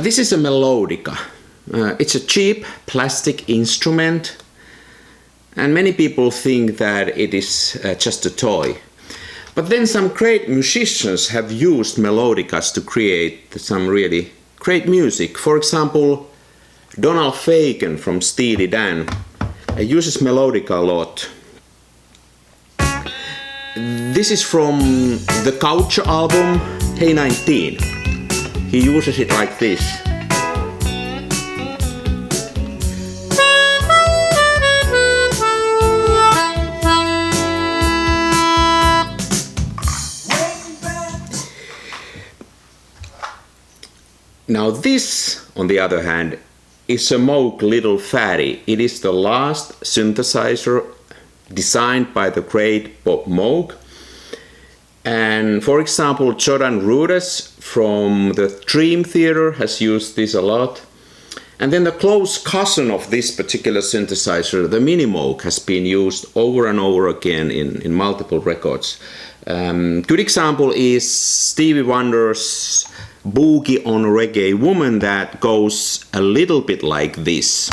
This is a melodica. It's a cheap plastic instrument, and many people think that it is just a toy. But then some great musicians have used melodicas to create some really great music. For example, Donald Fagen from Steely Dan uses melodica a lot. This is from the Couch album, Hey 19. He uses it like this. Now this, on the other hand, is a Moog Little Fatty. It is the last synthesizer designed by the great Bob Moog. And for example, Jordan Rudess from the Dream Theater has used this a lot. And then the close cousin of this particular synthesizer, the Mini Moog, has been used over and over again in multiple records. Good example is Stevie Wonder's Boogie on Reggae Woman that goes a little bit like this.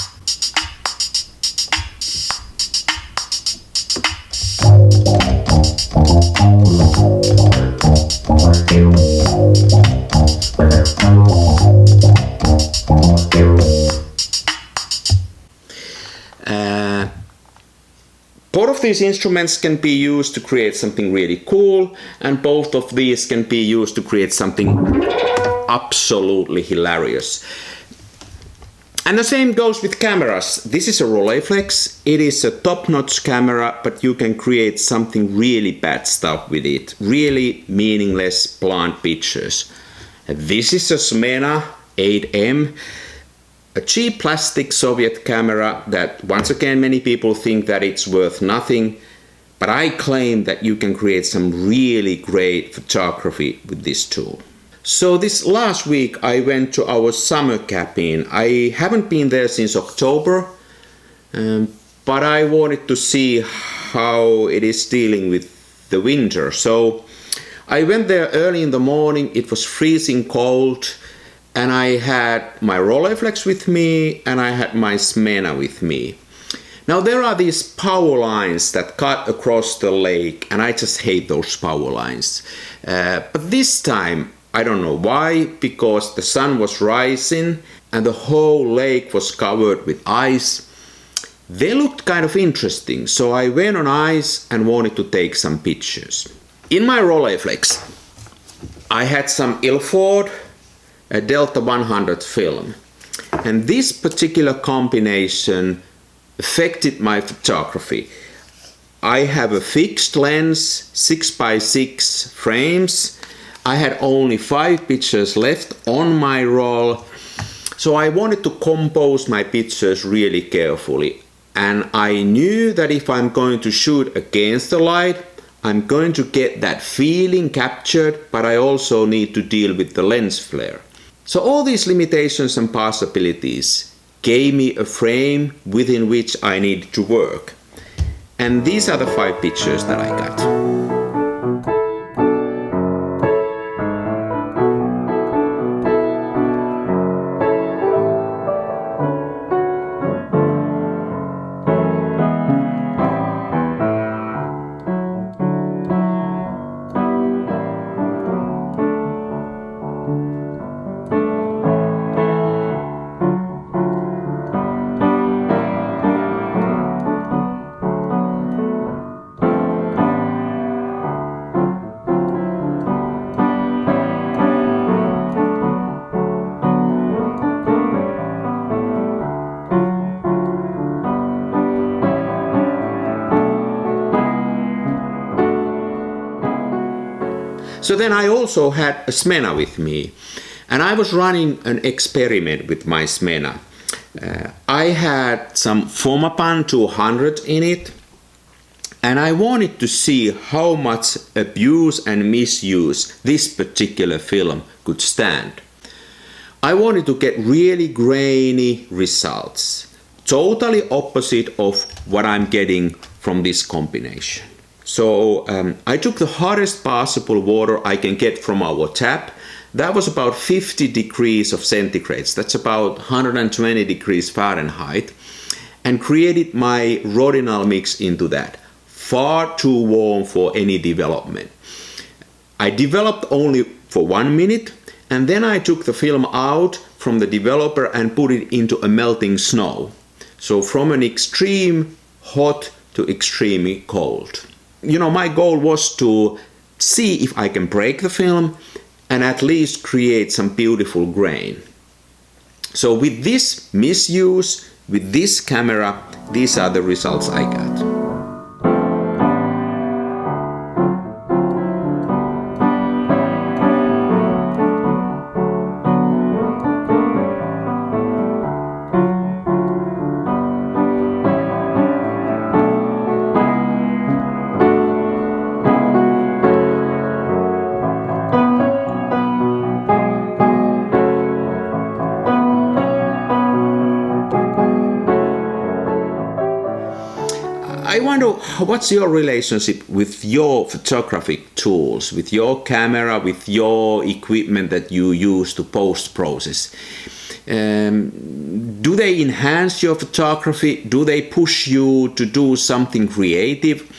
Both of these instruments can be used to create something really cool, and both of these can be used to create something absolutely hilarious. And the same goes with cameras. This is a Rolleiflex. It is a top-notch camera, but you can create something really bad stuff with it. Really meaningless, bland pictures. This is a Smena 8M. A cheap plastic Soviet camera that, once again, many people think that it's worth nothing. But I claim that you can create some really great photography with this tool. So this last week I went to our summer cabin. I haven't been there since October, but I wanted to see how it is dealing with the winter. So I went there early in the morning. It was freezing cold, and I had my Rolleiflex with me and I had my Smena with me. Now there are these power lines that cut across the lake, and I just hate those power lines. But this time, I don't know why, because the sun was rising and the whole lake was covered with ice. They looked kind of interesting, so I went on ice and wanted to take some pictures. In my Rolleiflex, I had some Ilford Delta 100 film, and this particular combination affected my photography. I have a fixed lens, 6x6 frames. I had only 5 pictures left on my roll, so I wanted to compose my pictures really carefully. And I knew that if I'm going to shoot against the light, I'm going to get that feeling captured, but I also need to deal with the lens flare. So all these limitations and possibilities gave me a frame within which I needed to work. And these are the 5 pictures that I got. So then I also had a Smena with me, and I was running an experiment with my Smena. I had some Fomapan 200 in it, and I wanted to see how much abuse and misuse this particular film could stand. I wanted to get really grainy results, totally opposite of what I'm getting from this combination. So I took the hottest possible water I can get from our tap, that was about 50 degrees of centigrade. That's about 120 degrees Fahrenheit. And created my rodinal mix into that. Far too warm for any development. I developed only for 1 minute, and then I took the film out from the developer and put it into a melting snow. So from an extreme hot to extremely cold. My goal was to see if I can break the film and at least create some beautiful grain. So with this misuse, with this camera, these are the results I got. I wonder, what's your relationship with your photographic tools, with your camera, with your equipment that you use to post-process? Do they enhance your photography? Do they push you to do something creative?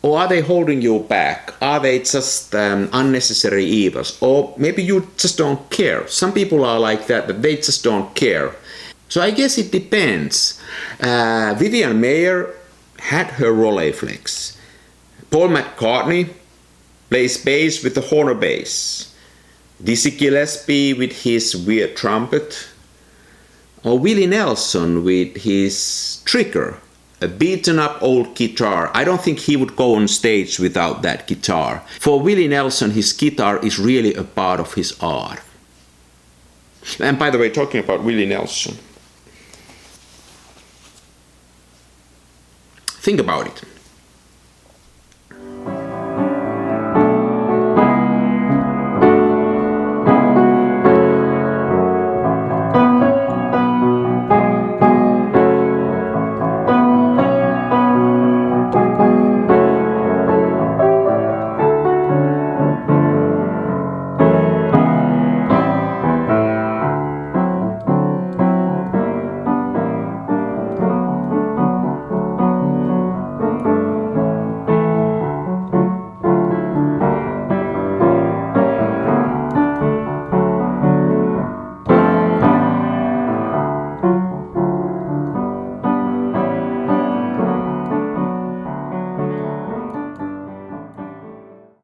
Or are they holding you back? Are they just unnecessary evils? Or maybe you just don't care. Some people are like that they just don't care. So I guess it depends. Vivian Mayer had her Rolleiflex. Paul McCartney plays bass with the Hohner bass. Dizzy Gillespie with his weird trumpet. Or Willie Nelson with his trigger, a beaten up old guitar. I don't think he would go on stage without that guitar. For Willie Nelson, his guitar is really a part of his art. And by the way, talking about Willie Nelson, think about it.